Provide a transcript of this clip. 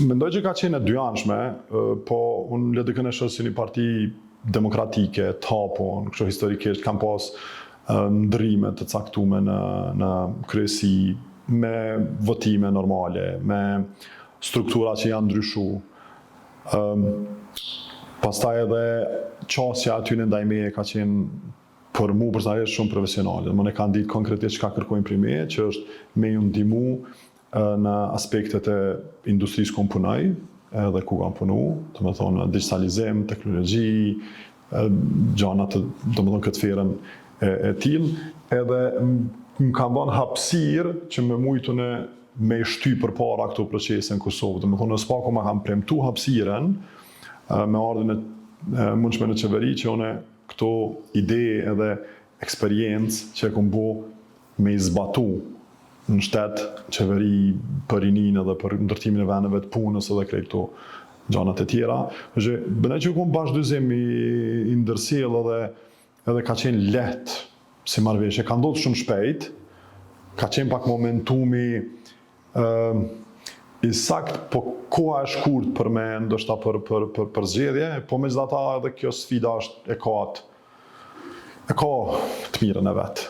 Mendoj që ka qenë e dyanshme, po unë LDK-n e shoh si një parti demokratike, të hapun, kështu historikisht kam pas ndryrime të caktuara në kryesi me votime normale, me struktura që janë ndryshuar. Pastaj edhe qasja aty në ndaj meje ka qenë për mu personalisht shumë profesionale. Më ne kanë ditë konkretisht çka kërkojnë prej meje, që është me ju ndihmu në aspektet e industrisë ku punoj, edhe ku kam punu, domethënë digitalizim, teknologji, gjana të domethënë këtë sferën e tillë, edhe më kanë dhënë hapësirë që me mujtun me shty përpara këto procese në Kosovë. Domethënë në spaku ma kanë premtu hapësirën me ardhen e mundshme në qeveri që une këto ide edhe eksperiencë që e kom bo me i zbatu në shtet, qeveri për rinin edhe për ndërtimin e vendeve të punës edhe krejt këto gjanat e tjera. Bëne që kom bashkëdyzim i ndërsjell edhe ka qenë lehtë si marrëveshje. Ka ndodhur shumë shpejt, ka qenë pak momentumi i sakt, po koha e shkurt për me ndoshta për zgjedhje, po megjithatë edhe kjo sfida është e ka të mirën e vet.